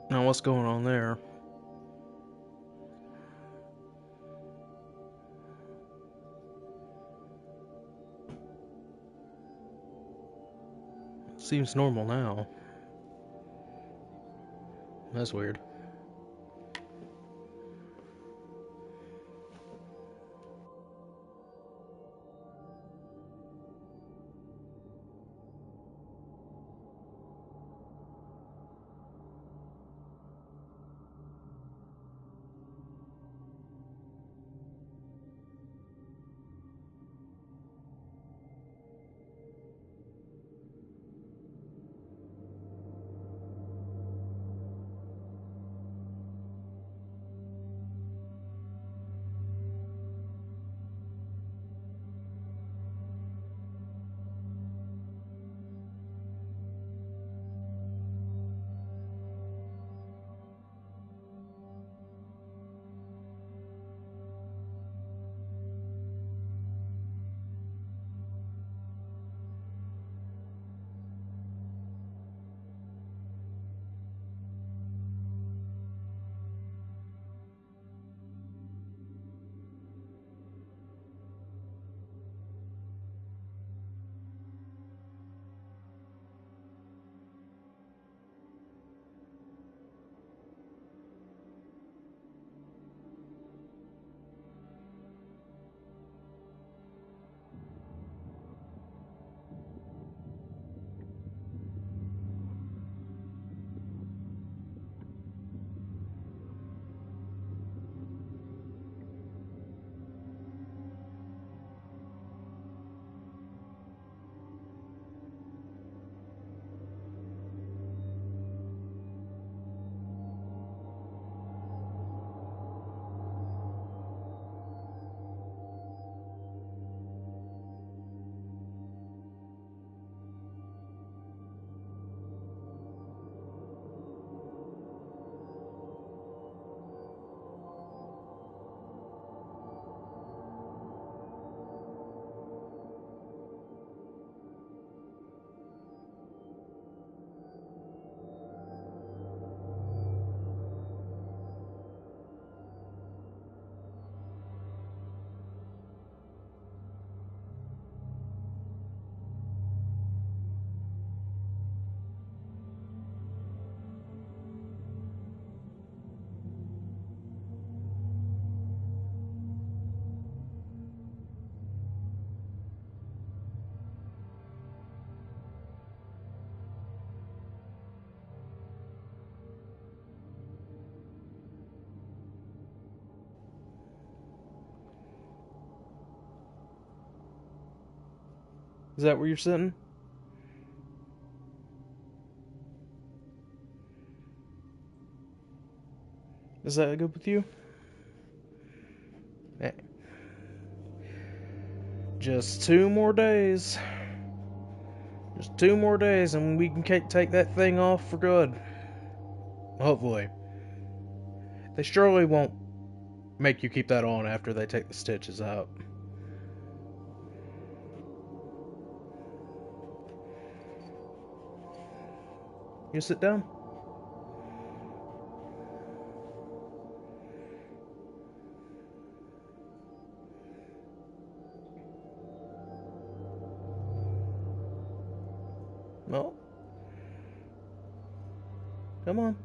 Now what's going on there? Seems normal now. That's weird. Is that where you're sitting? Is that good with you? Hey. Just 2 more days. Just 2 more days and we can take that thing off for good. Hopefully. They surely won't make you keep that on after they take the stitches out. You sit down? No. Come on.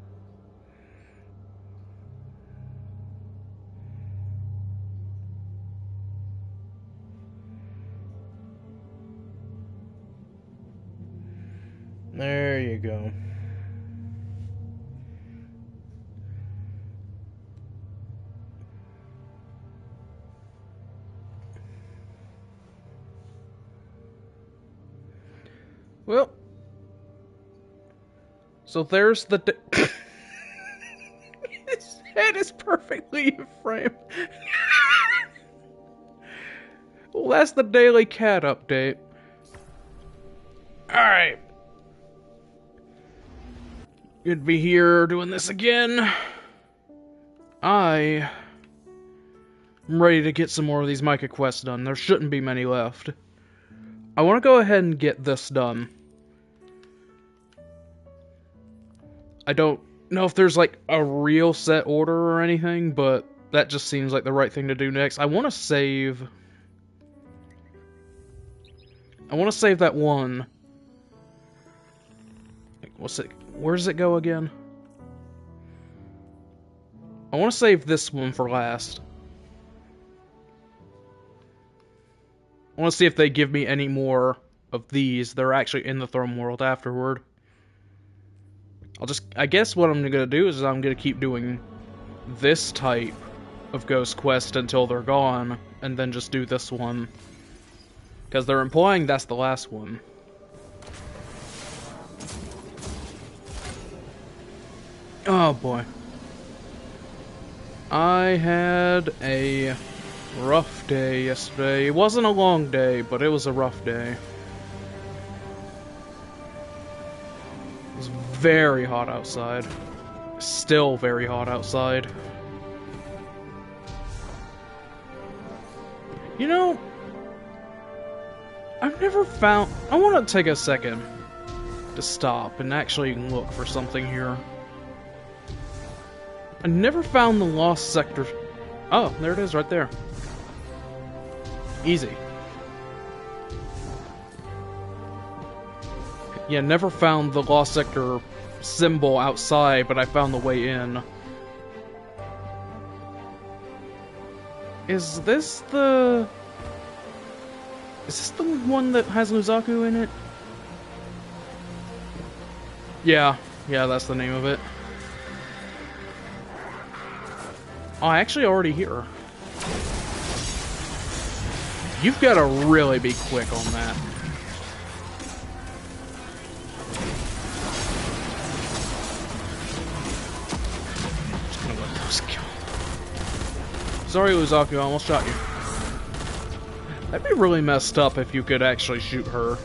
There you go. Well, so there's the his head is perfectly in frame. Well, that's the daily cat update. Alright. Good to be here doing this again. I am ready to get some more of these Micah quests done. There shouldn't be many left. I want to go ahead and get this done. I don't know if there's like a real set order or anything, but that just seems like the right thing to do next. I want to save that one. What's it? Where does it go again? I want to save this one for last. I want to see if they give me any more of these. They're actually in the throne world afterward. I guess what I'm gonna do is I'm gonna keep doing this type of ghost quest until they're gone, and then just do this one. Because they're implying that's the last one. Oh boy. I had a rough day yesterday. It wasn't a long day, but it was a rough day. It was very hot outside. Still very hot outside. You know, I've never found... I want to take a second to stop and actually look for something here. I never found the lost sector... Oh, there it is right there. Easy. Yeah, never found the lost sector symbol outside, but I found the way in. Is this the one that has Luzaku in it? Yeah, that's the name of it. Oh, I actually already hear her. You've got to really be quick on that. Just gonna let those go. Sorry, Luzaku, I almost shot you. That'd be really messed up if you could actually shoot her.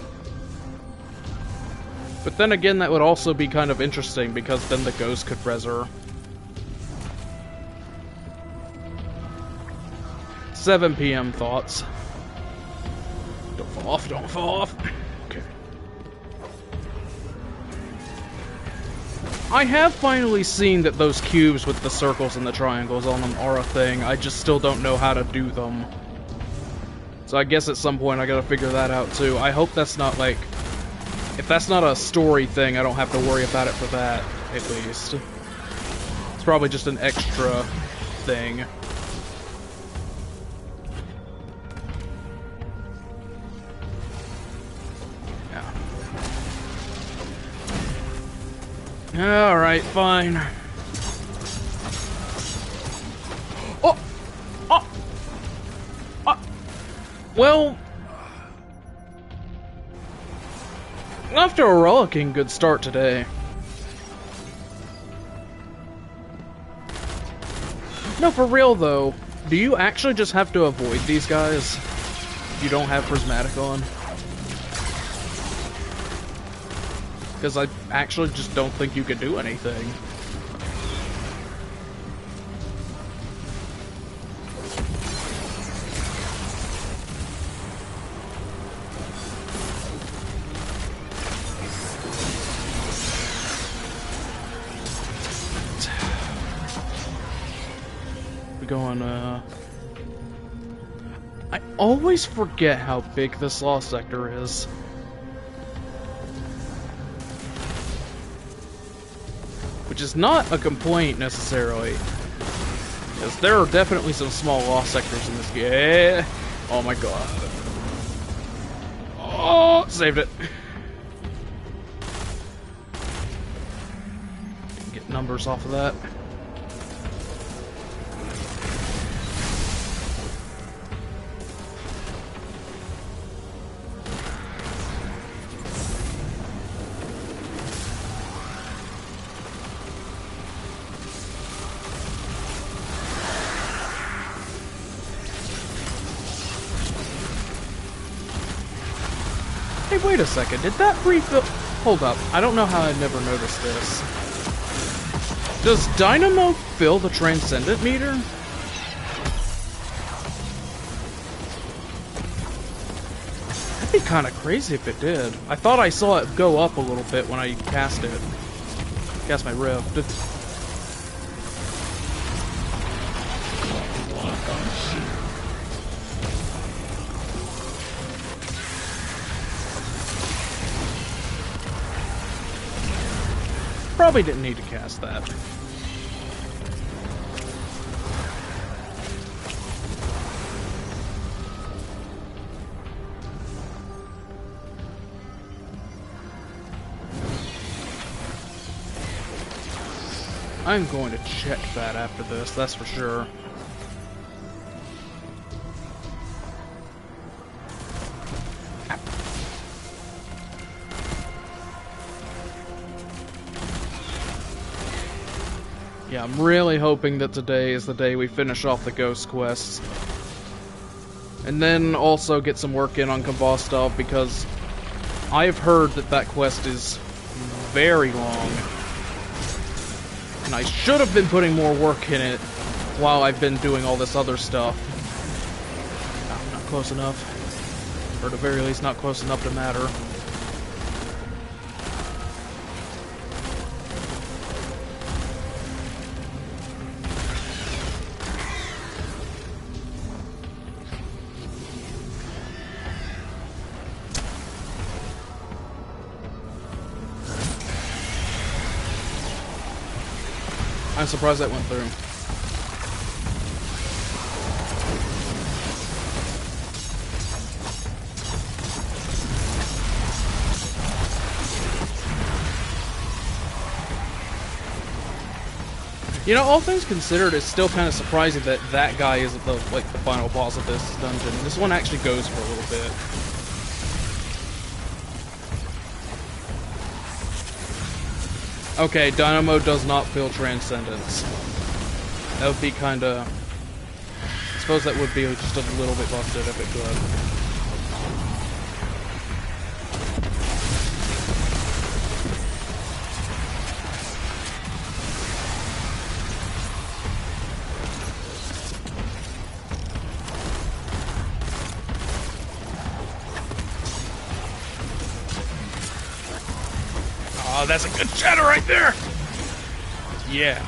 But then again, that would also be kind of interesting, because then the ghost could res her. 7 PM thoughts. Don't fall off, don't fall off. Okay. I have finally seen that those cubes with the circles and the triangles on them are a thing. I just still don't know how to do them. So I guess at some point I gotta figure that out too. I hope that's not like... If that's not a story thing, I don't have to worry about it for that, at least. It's probably just an extra thing. Alright, fine. Oh! Oh! Oh! Well... After a rollicking good start today. No, for real though, do you actually just have to avoid these guys? You don't have Prismatic on? Because I actually just don't think you could do anything. We're going, I always forget how big this lost sector is. Which is not a complaint, necessarily. Because there are definitely some small lost sectors in this game. Oh my god. Oh, saved it. Get numbers off of that. Hey, wait a second, did that refill... Hold up, I don't know how I never noticed this. Does Dynamo fill the Transcendent meter? That'd be kinda crazy if it did. I thought I saw it go up a little bit when I cast it. Cast my Rift. Probably didn't need to cast that. I'm going to check that after this, that's for sure. Yeah, I'm really hoping that today is the day we finish off the ghost quests. And then also get some work in on Khvostov, because I have heard that that quest is very long. And I should have been putting more work in it while I've been doing all this other stuff. No, not close enough. Or at the very least, not close enough to matter. I'm surprised that went through. You know, all things considered, it's still kind of surprising that that guy isn't the final boss of this dungeon. This one actually goes for a little bit. Okay, Dynamo does not feel Transcendence. That would be kinda... I suppose that would be just a little bit busted if it could. Oh, that's a good shadow right there! Yeah.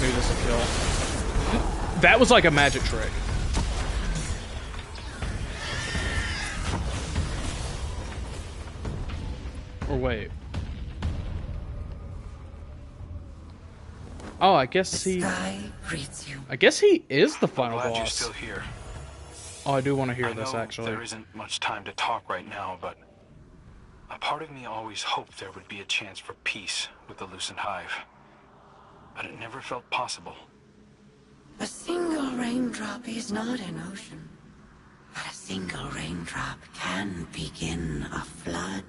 Maybe this will kill. That was like a magic trick. Or wait. Oh, I guess he... I guess he is the final boss. You're still here. Oh, I do want to hear this, actually. There isn't much time to talk right now, but a part of me always hoped there would be a chance for peace with the Lucent Hive. But it never felt possible. A single raindrop is not an ocean, but a single raindrop can begin a flood.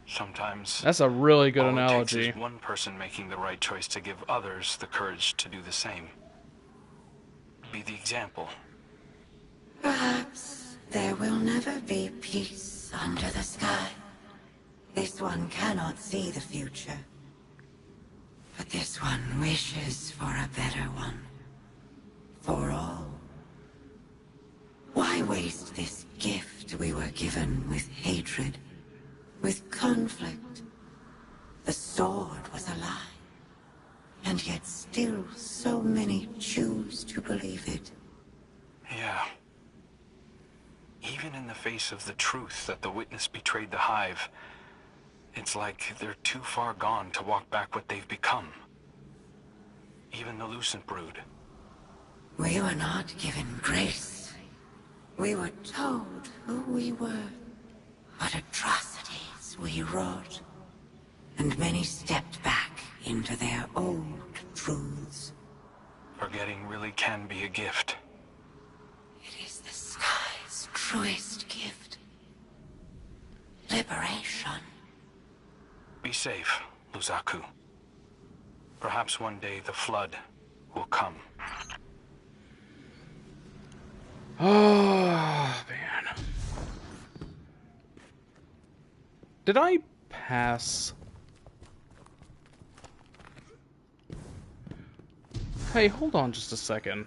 Sometimes that's a really good all analogy. It takes is one person making the right choice to give others the courage to do the same. Be the example. Perhaps there will never be peace under the sky. This one cannot see the future. But this one wishes for a better one. For all. Why waste this gift we were given with hatred? With conflict. The sword was a lie. And yet still so many choose to believe it. Yeah. Even in the face of the truth that the witness betrayed the Hive, it's like they're too far gone to walk back what they've become. Even the Lucent Brood. We were not given grace. We were told who we were. What atrocities we wrought. And many stepped back into their old truths. Forgetting really can be a gift. It is the sky's truest gift. Liberation. Be safe, Luzaku. Perhaps one day the flood will come. Oh, man. Did I pass? Hey, hold on just a second.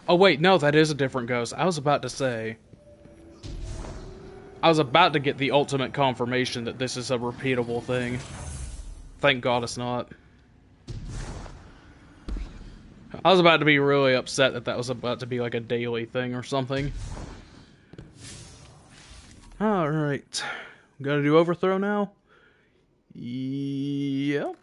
Oh wait, no, that is a different ghost. I was about to say. I was about to get the ultimate confirmation that this is a repeatable thing. Thank God it's not. I was about to be really upset that that was about to be like a daily thing or something. Alright. Gotta do overthrow now? Yep.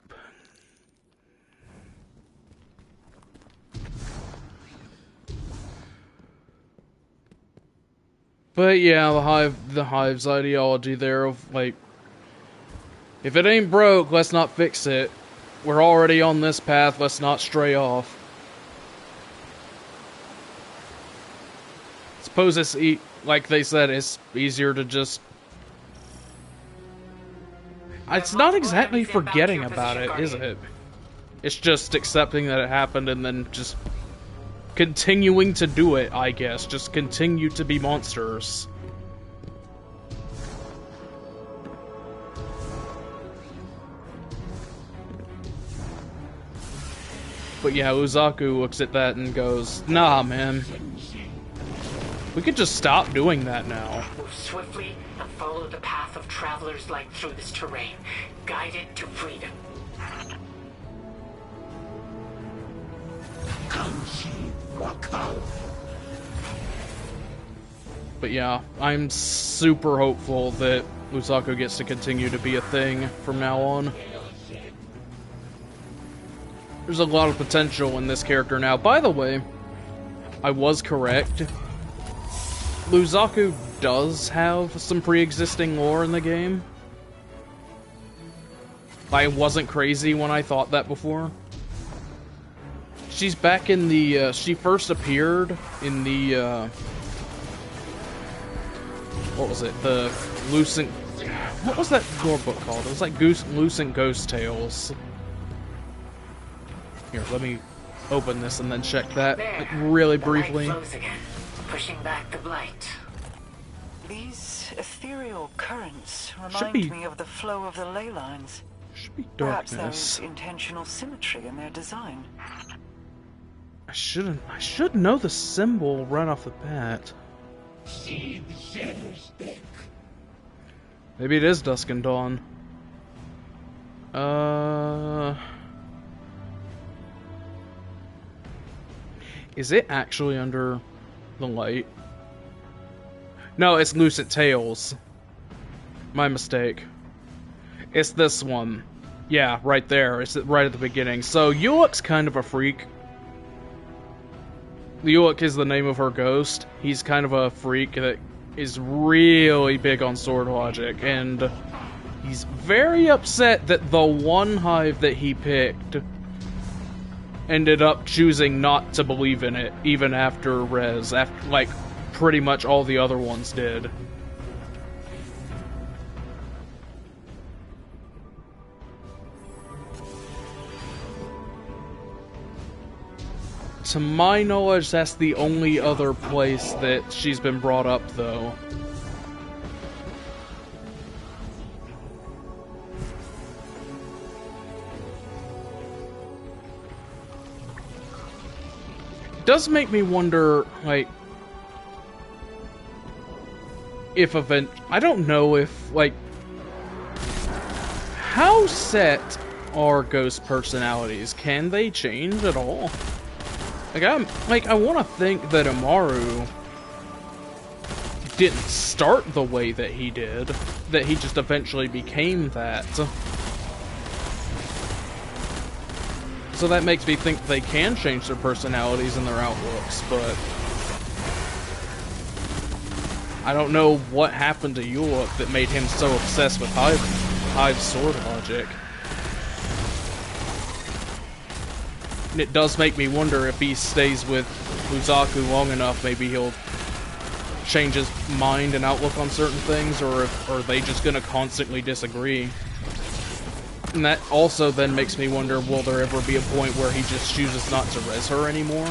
But yeah, the Hive's ideology there of, like, if it ain't broke, let's not fix it. We're already on this path, let's not stray off. Suppose it's, like they said, it's easier to just... It's not exactly forgetting about it, is it? It's just accepting that it happened and then just continuing to do it, I guess. Just continue to be monsters. But yeah, Luzaku looks at that and goes, nah, man. We could just stop doing that now. Move swiftly and follow the path of travelers like through this terrain, guided to freedom. But yeah, I'm super hopeful that Luzaku gets to continue to be a thing from now on. There's a lot of potential in this character now. By the way, I was correct. Luzaku does have some pre-existing lore in the game. I wasn't crazy when I thought that before. She's back in the, she first appeared in the, what was it? The Lucent... What was that lore book called? It was like Lucent Ghost Tales. Here, let me open this and then check that like, really briefly. The light flows again, pushing back the blight. These ethereal currents remind me of the flow of the ley lines. Should be Perhaps darkness. there's intentional symmetry in their design. I should know the symbol right off the bat. Maybe it is Dusk and Dawn. Is it actually under the light? No, it's Lucent Tales. My mistake. It's this one. Yeah, right there. It's right at the beginning. So, Uluk's kind of a freak. Uluk is the name of her ghost. He's kind of a freak that is really big on sword logic, and he's very upset that the one hive that he picked ended up choosing not to believe in it, even after Rez, after, like, pretty much all the other ones did. To my knowledge, that's the only other place that she's been brought up, though. It does make me wonder, like, if I don't know if, like, how set are ghost personalities? Can they change at all? Like, I want to think that Amaru didn't start the way that he did, that he just eventually became that. So that makes me think they can change their personalities and their outlooks, but I don't know what happened to Uluk that made him so obsessed with Hive sword logic. And it does make me wonder if he stays with Luzaku long enough, maybe he'll change his mind and outlook on certain things, or are they just gonna constantly disagree? And that also then makes me wonder, will there ever be a point where he just chooses not to res her anymore?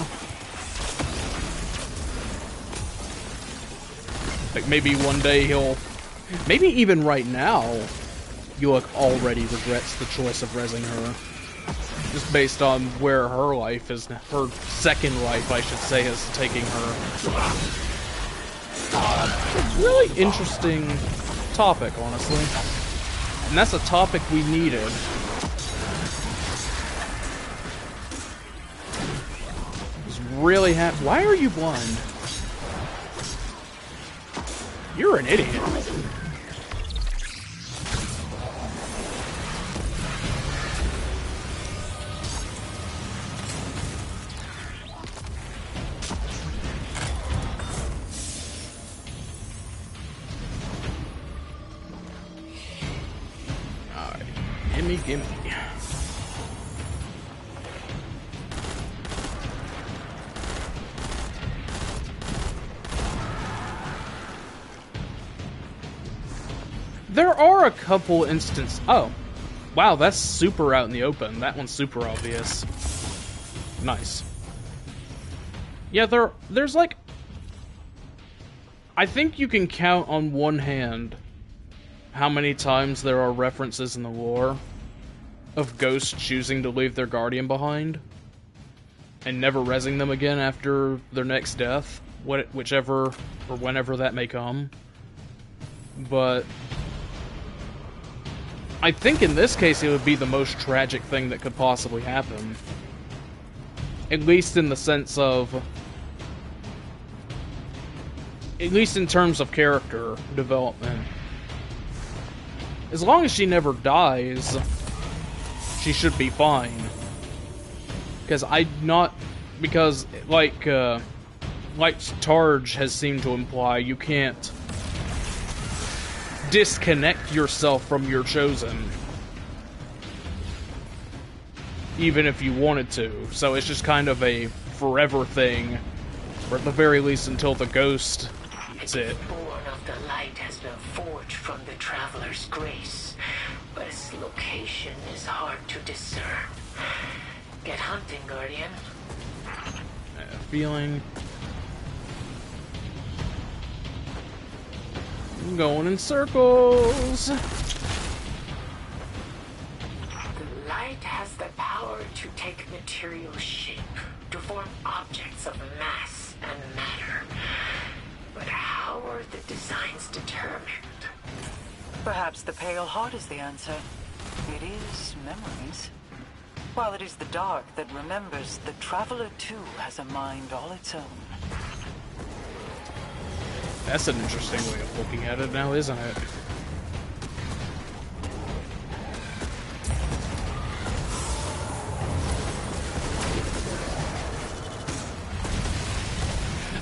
Like, maybe one day maybe even right now, Uluk already regrets the choice of resing her. Just based on where her life is, her second life, I should say, is taking her. really interesting topic, honestly. And that's a topic we needed. Just really happy. Why are you blind? You're an idiot. Alright. Gimme. There are a couple instances. Oh, wow, that's super out in the open. That one's super obvious. Nice. Yeah, there's like, I think you can count on one hand how many times there are references in the lore of ghosts choosing to leave their guardian behind and never rezzing them again after their next death, whichever or whenever that may come. But I think in this case it would be the most tragic thing that could possibly happen. At least in the sense of... At least in terms of character development. As long as she never dies, she should be fine. Because like Targe has seemed to imply, you can't disconnect yourself from your chosen, even if you wanted to. So it's just kind of a forever thing, or at the very least until the ghost eats it. Born of the light has been forged from the traveler's grace, but its location is hard to discern. Get hunting, Guardian. Feeling. I'm going in circles. The light has the power to take material shape, to form objects of mass and matter. But how are the designs determined? Perhaps the pale heart is the answer. It is memories. While it is the dark that remembers, the traveler too has a mind all its own. That's an interesting way of looking at it now, isn't it?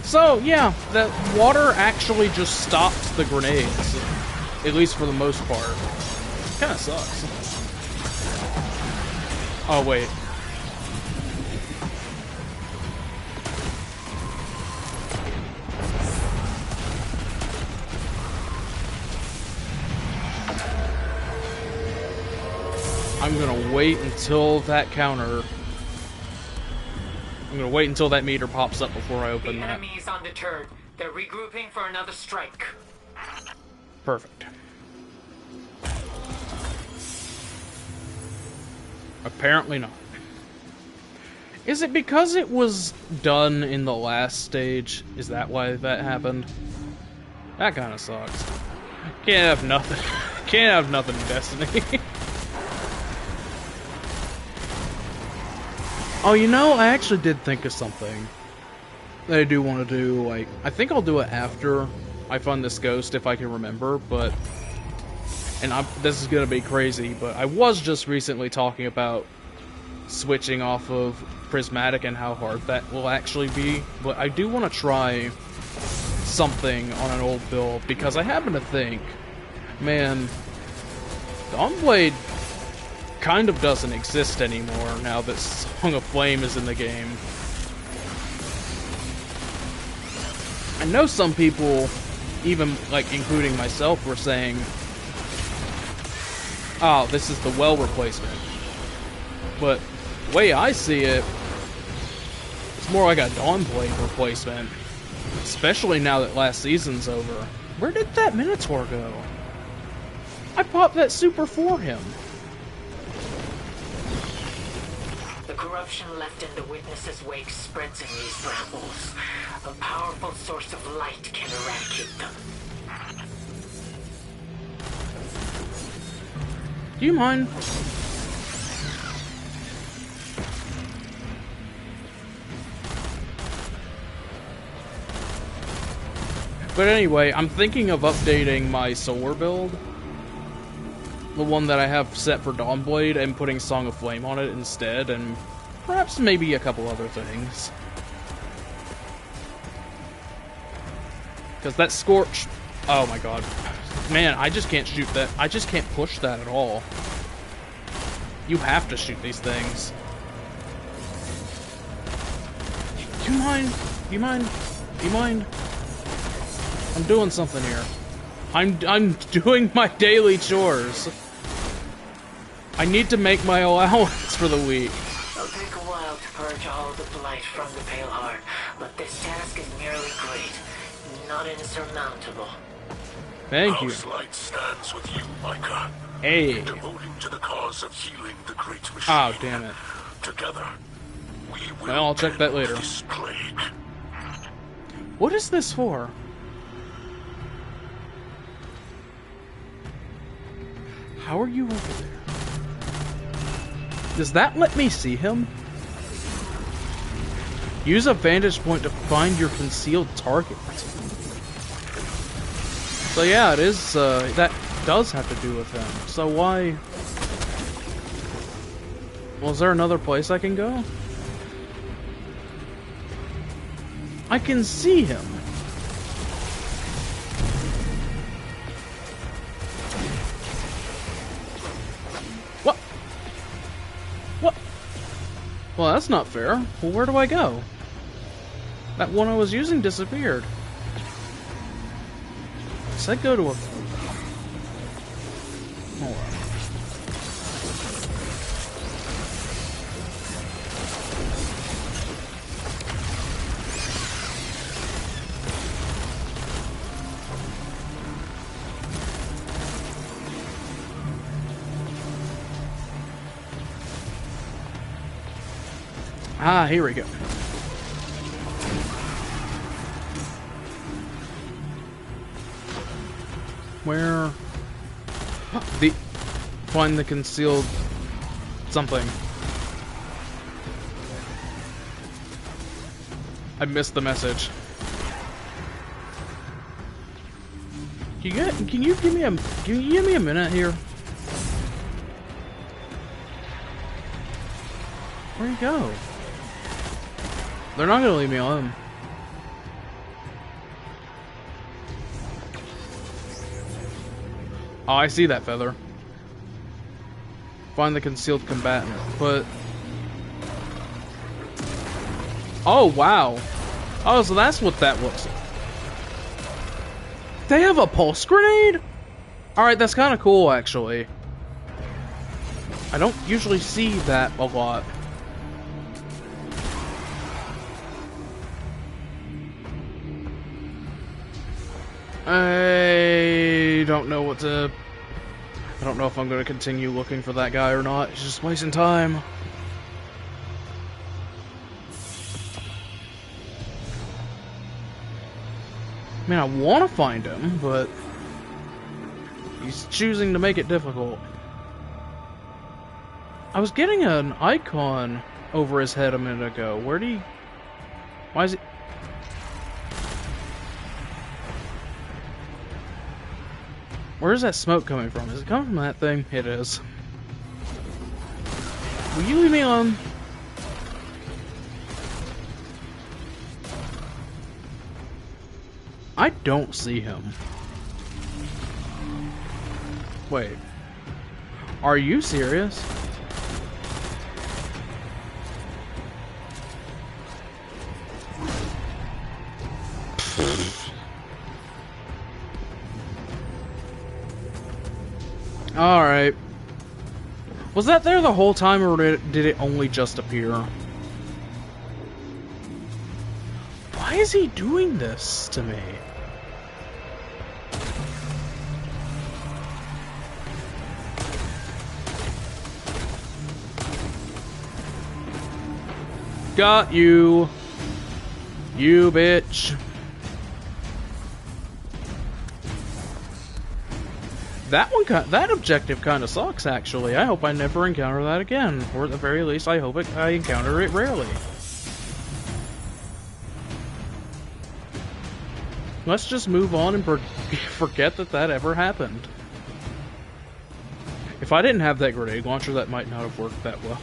So, yeah, that water actually just stops the grenades. At least for the most part. Kinda sucks. Oh, wait. I'm gonna wait until that counter... I'm gonna wait until that meter pops up before I open that. The enemy is undeterred. They're regrouping for another strike. Perfect. Apparently not. Is it because it was done in the last stage? Is that why that happened? That kind of sucks. Can't have nothing. Can't have nothing in Destiny. Oh, you know, I actually did think of something that I do want to do. Like, I think I'll do it after I find this ghost, if I can remember, but... And this is gonna be crazy, but I was just recently talking about switching off of Prismatic and how hard that will actually be, but I do want to try something on an old build, because I happen to think, man, Dawnblade kind of doesn't exist anymore now that Song of Flame is in the game. I know some people, even, like, including myself, were saying, oh, this is the well replacement. But the way I see it, it's more like a Dawnblade replacement. Especially now that last season's over. Where did that Minotaur go? I popped that super for him. The corruption left in the witness's wake spreads in these brambles. A powerful source of light can eradicate them. Do you mind? But anyway, I'm thinking of updating my solar build. The one that I have set for Dawnblade, and putting Song of Flame on it instead, and perhaps maybe a couple other things. Because that Scorch... Oh my god. Man, I just can't shoot that. I just can't push that at all. You have to shoot these things. Do you mind? Do you mind? Do you mind? I'm doing something here. I'm doing my daily chores. I need to make my allowance for the week. It'll take a while to purge all the blight from the Pale Heart, but this task is merely great, not insurmountable. Thank you. House Light stands with you, Micah. Hey. Devoting to the cause of healing the great machine. Oh, damn it. Together, we will Well, I'll check that end later. this plague. What is this for? How are you over there? Does that let me see him? Use a vantage point to find your concealed target. So yeah, it is, that does have to do with him. So why... Well, is there another place I can go? I can see him. What? What? Well, that's not fair. Well, where do I go? That one I was using disappeared. Does that go to a... Hold on. Ah, here we go. Where? The... Find the concealed... something. I missed the message. Can you give me a minute here? Where'd he go? They're not gonna leave me alone. Oh, I see that feather. Find the concealed combatant, but... Oh, wow. Oh, so that's what that looks like. They have a pulse grenade? Alright, that's kind of cool, actually. I don't usually see that a lot. I don't know what to... I don't know if I'm going to continue looking for that guy or not. It's just wasting time. I mean, I want to find him, but... he's choosing to make it difficult. I was getting an icon over his head a minute ago. Where'd he... Why is he... Where's that smoke coming from? Is it coming from that thing? It is. Will you leave me alone? I don't see him. Wait. Are you serious? Alright. Was that there the whole time, or did it only just appear? Why is he doing this to me? Got you. You bitch. that objective kind of sucks, actually. I hope I never encounter that again. Or at the very least, I hope I encounter it rarely. Let's just move on and forget that ever happened. If I didn't have that grenade launcher, that might not have worked that well.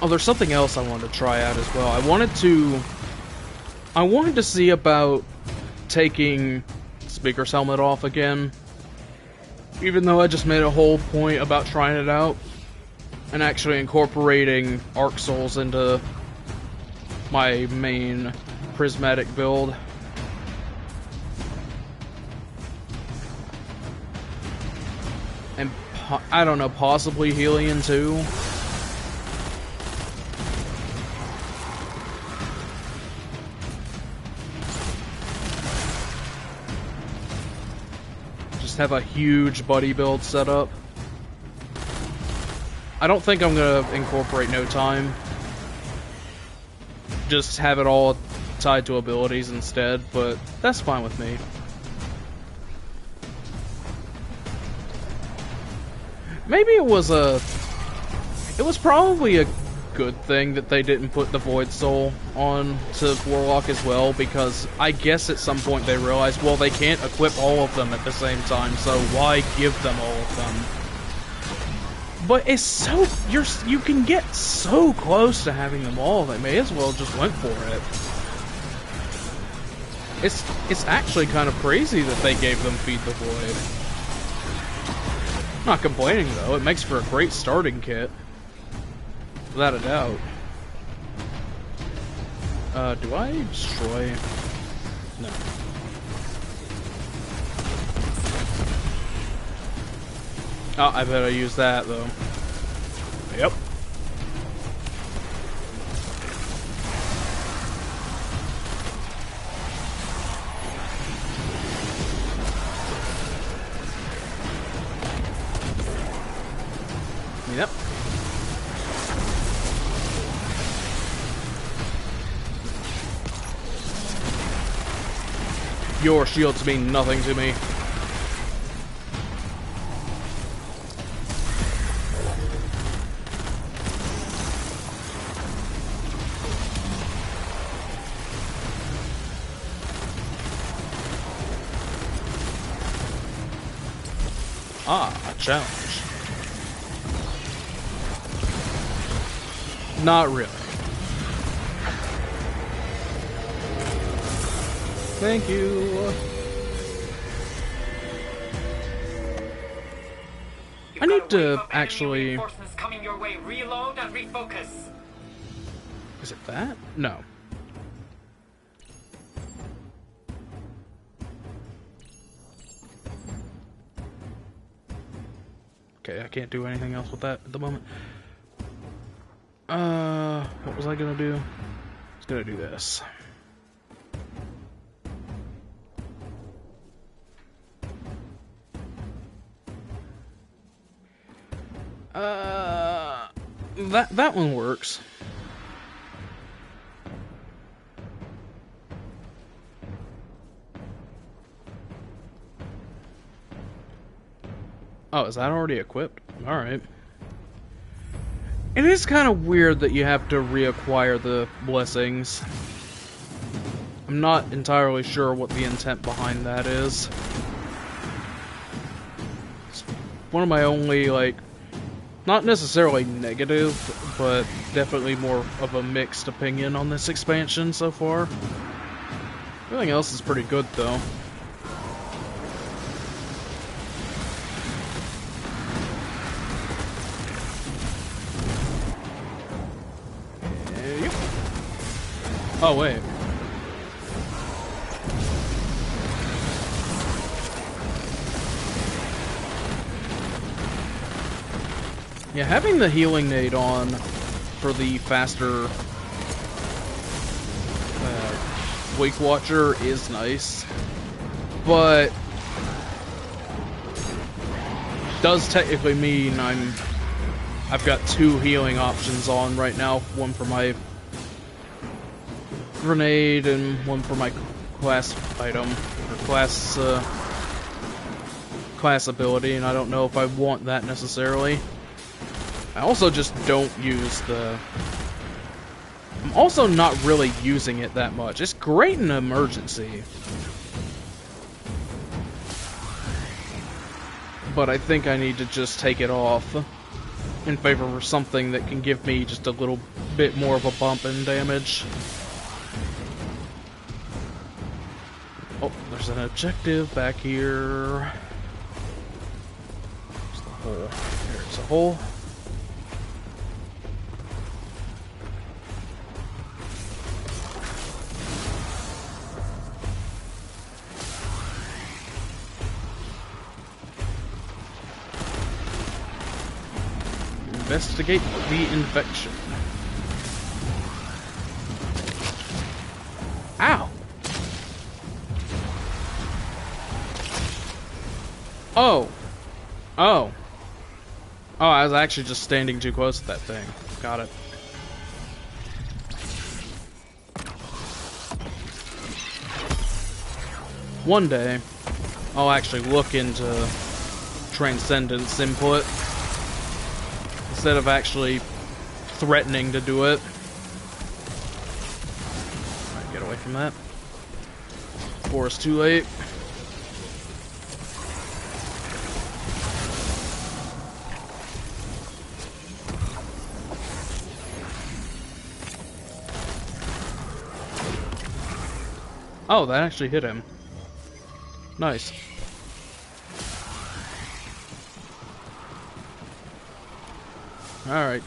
Oh, there's something else I wanted to try out as well. I wanted to see about taking Speaker's helmet off again. Even though I just made a whole point about trying it out. And actually incorporating Arc Souls into my main prismatic build. And, I don't know, possibly Helion too. Have a huge buddy build set up. I don't think I'm gonna incorporate no time. Just have it all tied to abilities instead, but that's fine with me. Maybe it was probably a good thing that they didn't put the Void Soul on to Warlock as well, because I guess at some point they realized, well, they can't equip all of them at the same time, so why give them all of them? But it's so, you can get so close to having them all, they may as well just went for it. It's actually kind of crazy that they gave them Feed the Void. I'm not complaining though, it makes for a great starting kit. Without a doubt. Do I destroy? No. Oh, I better use that, though. Yep. Yep. Your shields mean nothing to me. Ah, a challenge. Not really. Thank you. I need to actually... Reinforcements coming your way. Reload and refocus. Is it that? No. Okay, I can't do anything else with that at the moment. What was I gonna do? I was gonna do this. That one works. Oh, is that already equipped? Alright. It is kind of weird that you have to reacquire the blessings. I'm not entirely sure what the intent behind that is. It's one of my only, like, not necessarily negative, but definitely more of a mixed opinion on this expansion so far. Everything else is pretty good, though. Yep. Oh, wait. Yeah, having the healing nade on for the faster Wake Watcher is nice. but does technically mean I've got 2 healing options on right now. One for my grenade and one for my class item, or class ability, and I don't know if I want that necessarily. I also just don't use the... I'm also not really using it that much. It's great in an emergency, but I think I need to just take it off in favor of something that can give me just a little bit more of a bump in damage. Oh, there's an objective back here. There's the hole. There's a hole. Investigate the infection. Ow! Oh! Oh! Oh, I was actually just standing too close to that thing. Got it. One day, I'll actually look into Transcendence input instead of actually threatening to do it. Alright, get away from that. Before it's too late. Oh, that actually hit him. Nice. Alright.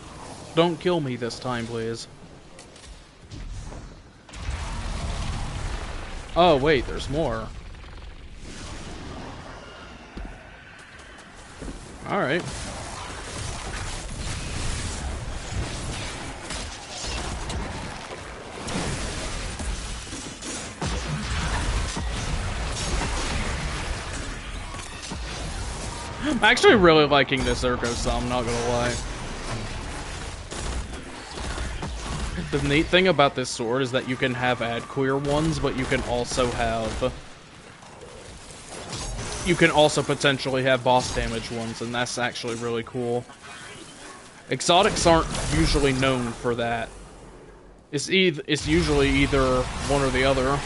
Don't kill me this time, please. Oh, wait, there's more. Alright. I'm actually really liking this Ergo Sum, not gonna lie. The neat thing about this sword is that you can have ad clear ones, but you can also have... You can also potentially have boss damage ones, and that's actually really cool. Exotics aren't usually known for that. It's usually either one or the other.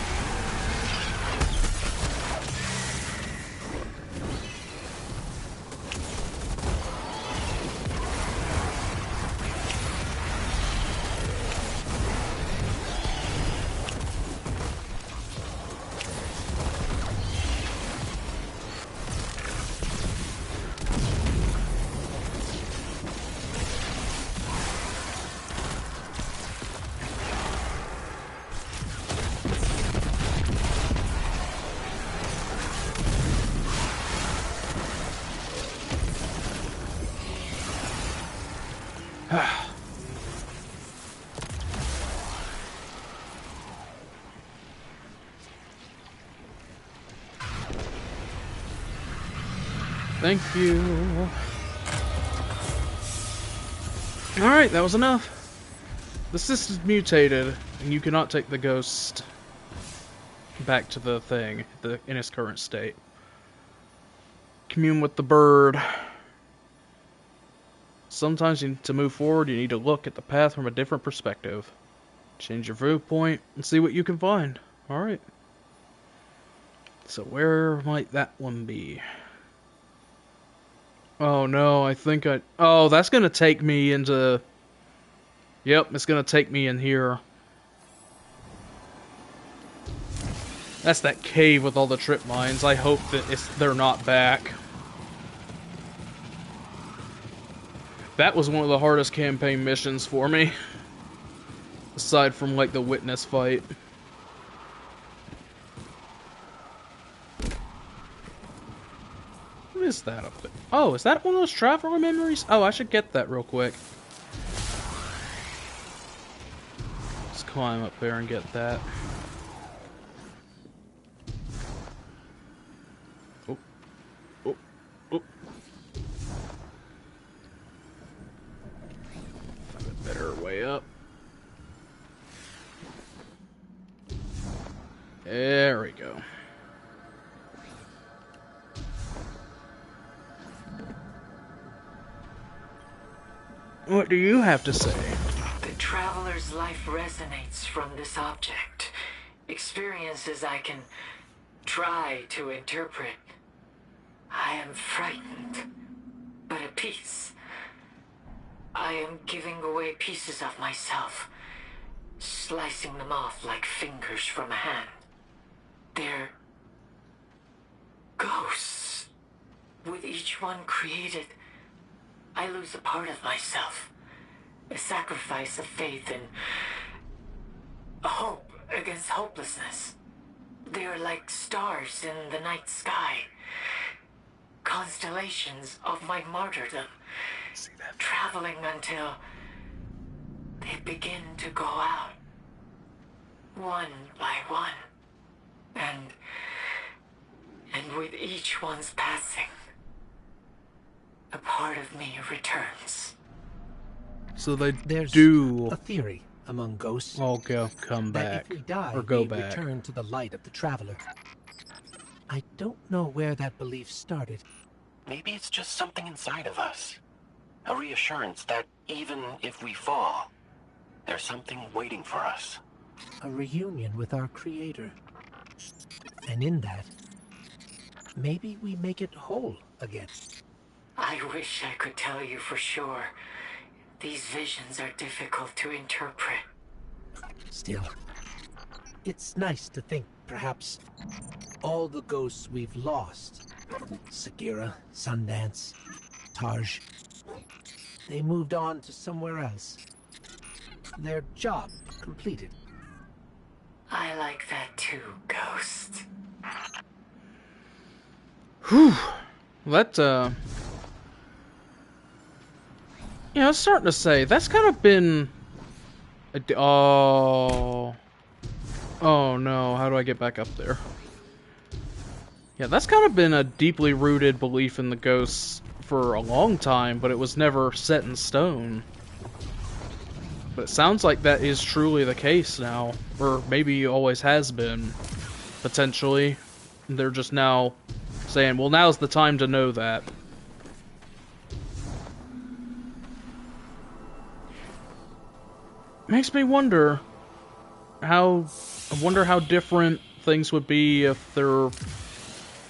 Thank you. Alright, that was enough. The system's mutated, and you cannot take the ghost back to the thing in its current state. Commune with the bird. Sometimes to move forward, you need to look at the path from a different perspective. Change your viewpoint and see what you can find. Alright. So where might that one be? Oh no, I think oh, that's gonna take me into... Yep, it's gonna take me in here. That's that cave with all the trip mines. I hope that they're not back. That was one of the hardest campaign missions for me. Aside from, like, the witness fight. What is that up there? Oh, is that one of those traveler memories? Oh, I should get that real quick. Let's climb up there and get that. There we go. What do you have to say? The traveler's life resonates from this object. Experiences I can try to interpret. I am frightened, but at peace. I am giving away pieces of myself, slicing them off like fingers from a hand. They're ghosts. With each one created, I lose a part of myself. A sacrifice of faith and hope against hopelessness. They are like stars in the night sky. Constellations of my martyrdom. Traveling until they begin to go out. One by one. And with each one's passing, a part of me returns. So they There's do a theory among ghosts all come that back if we die, or go we back. return to the light of the traveler. I don't know where that belief started. Maybe it's just something inside of us. A reassurance that even if we fall, there's something waiting for us. A reunion with our creator. And in that, maybe we make it whole again. I wish I could tell you for sure. These visions are difficult to interpret. Still, it's nice to think perhaps all the ghosts we've lost, Sagira, Sundance, Taj, they moved on to somewhere else. Their job completed. I like that too, Ghost. Whew. That, yeah, I was starting to say, that's kind of been... Oh no, how do I get back up there? Yeah, that's kind of been a deeply rooted belief in the ghosts for a long time, but it was never set in stone. But it sounds like that is truly the case now, or maybe always has been, potentially. They're just now saying, well, now's the time to know that. Makes me wonder how different things would be if there...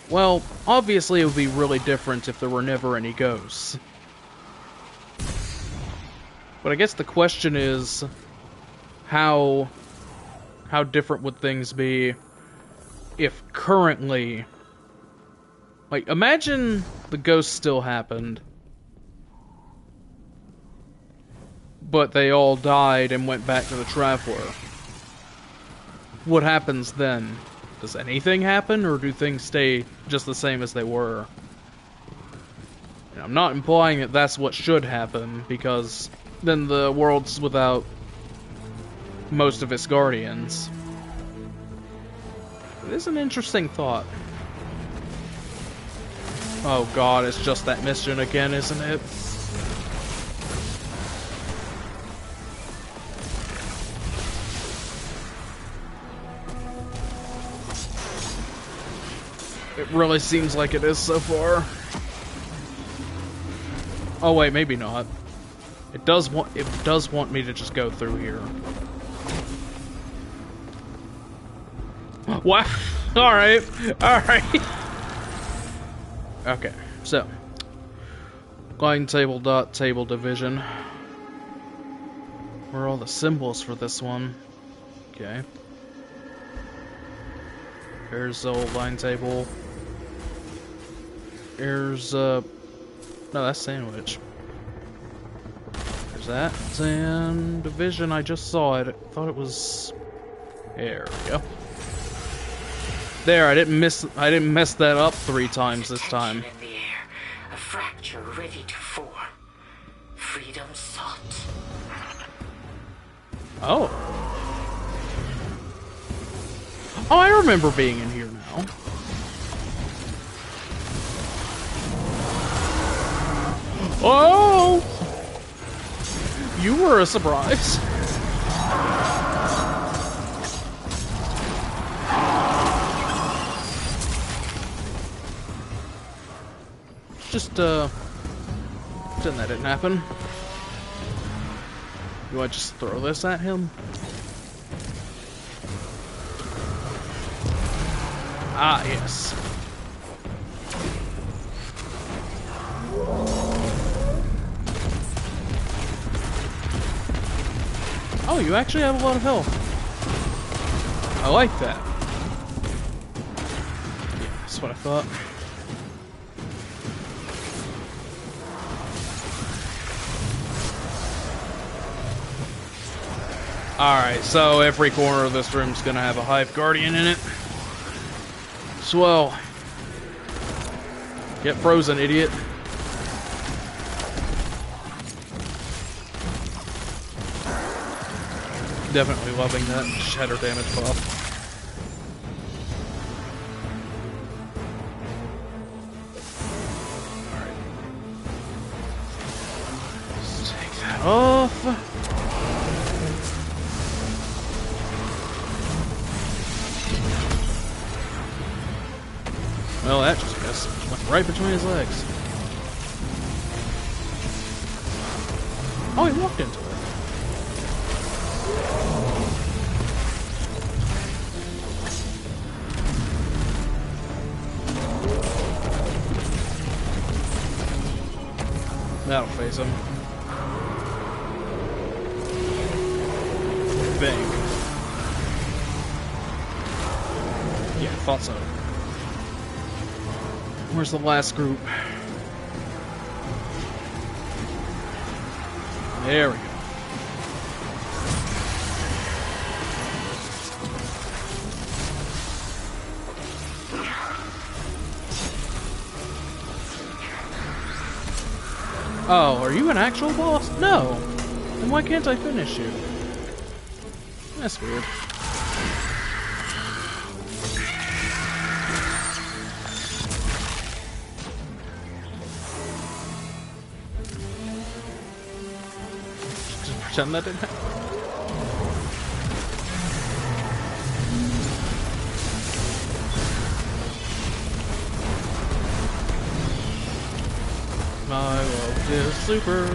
Well, obviously it would be really different if there were never any ghosts. But I guess the question is, how different would things be if currently... Like, imagine the ghosts still happened, but they all died and went back to the Traveler. What happens then? Does anything happen, or do things stay just the same as they were? And I'm not implying that that's what should happen, because then the world's without most of its guardians. It is an interesting thought. Oh god, it's just that mission again, isn't it? It really seems like it is so far. Oh wait, maybe not. It does want me to just go through here. What? Alright. Alright. Okay, so line table dot table division. Where are all the symbols for this one? Okay. Here's the old line table. Here's no, that's sandwich. There's that, and division, I just saw it. I thought it was... There we go. There, I didn't mess that up 3 times this time. In the air, a fracture ready to form. Freedom sought. Oh. Oh, I remember being in here now. Oh! You were a surprise. just, pretend that didn't happen. Do I just throw this at him? Ah, yes. Oh, you actually have a lot of health. I like that. Yeah, that's what I thought. Alright, so every corner of this room's gonna have a Hive Guardian in it. Swell. Get frozen, idiot. Definitely loving that shatter damage buff. Alright. Let's take that off. Well, that just missed. Went right between his legs. Oh, he walked into it. That'll face him. Bang. Yeah, thought so. Where's the last group? There we go. Oh, are you an actual boss? No. Then why can't I finish you? That's weird. Just pretend that didn't happen. My love is super.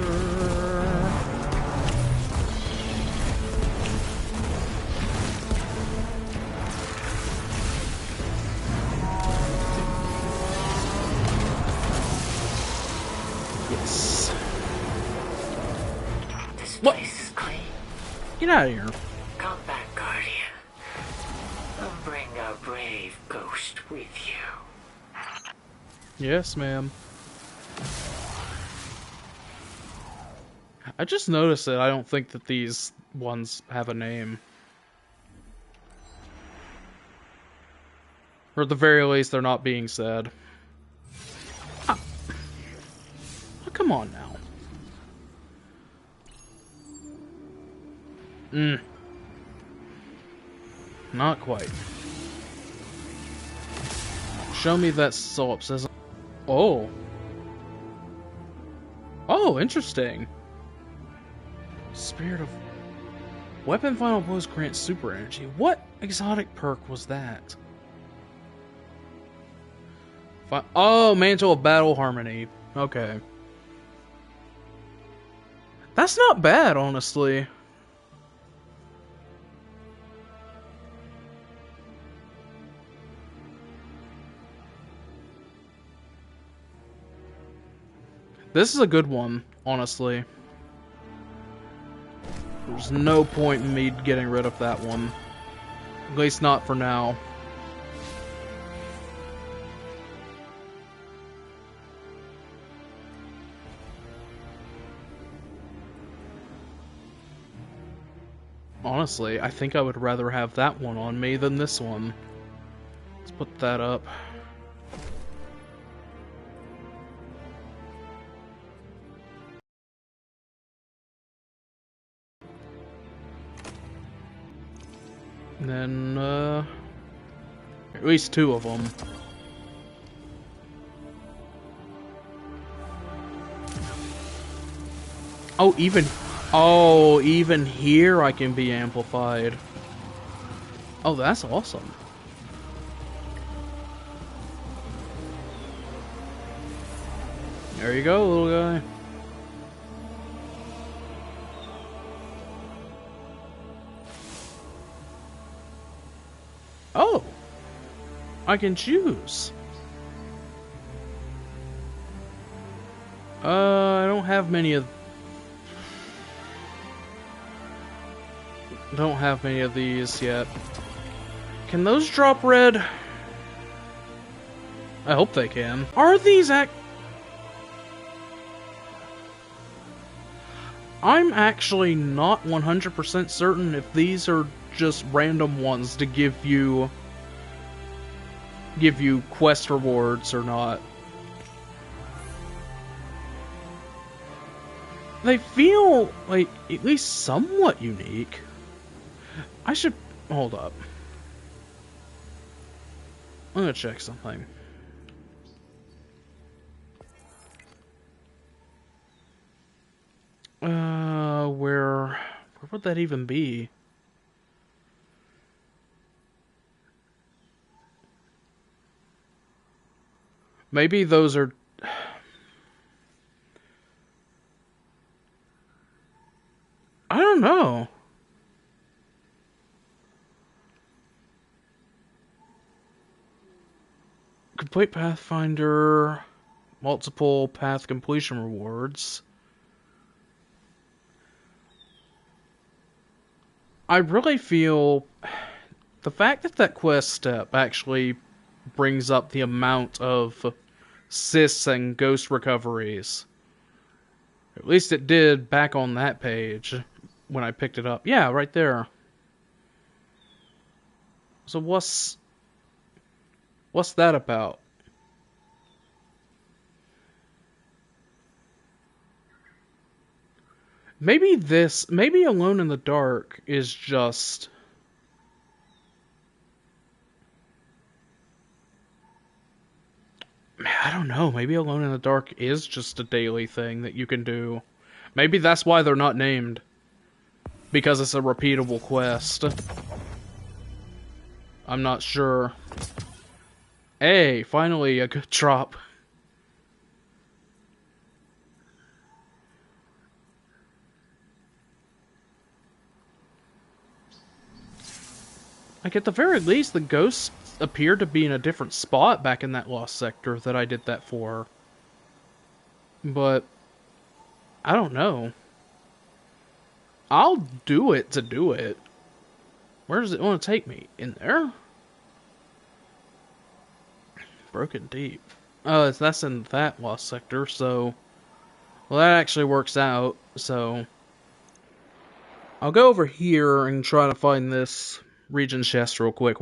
Yes. This What? place is clean. Get out of here. Come back, Guardian. And bring a brave ghost with you. Yes, ma'am. I just noticed that I don't think that these ones have a name. Or at the very least, they're not being said. Ah. Oh, come on now. Not quite. Show me that solipsism. Oh. Oh, interesting. Spirit of... Weapon final blows grant super energy. What exotic perk was that? Oh, Mantle of Battle Harmony. Okay. That's not bad, honestly. This is a good one, honestly. There's no point in me getting rid of that one. At least not for now. Honestly, I think I would rather have that one on me than this one. Let's put that up. And then, at least two of them. Oh, even here I can be amplified. Oh, that's awesome. There you go, little guy. Oh! I can choose. I don't have many of... Don't have many of these yet. Can those drop red? I hope they can. Are these I'm actually not 100% certain if these are just random ones to give you quest rewards or not. They feel like at least somewhat unique. I should hold up. I'm gonna check something. Where would that even be? Maybe those are... I don't know. Complete Pathfinder, multiple path completion rewards. I really feel the fact that that quest step actually brings up the amount of Sis and ghost recoveries. At least it did back on that page when I picked it up. Yeah, right there. So what's that about? Maybe Alone in the Dark is just... I don't know, maybe Alone in the Dark is just a daily thing that you can do. Maybe that's why they're not named. Because it's a repeatable quest. I'm not sure. Hey, finally a good drop. Like, at the very least, the ghosts appeared to be in a different spot back in that lost sector that I did that for. But I don't know. I'll do it to do it. Where does it want to take me? In there? Broken Deep. Oh, that's in that lost sector, so... Well, that actually works out, so... I'll go over here and try to find this region chest real quick.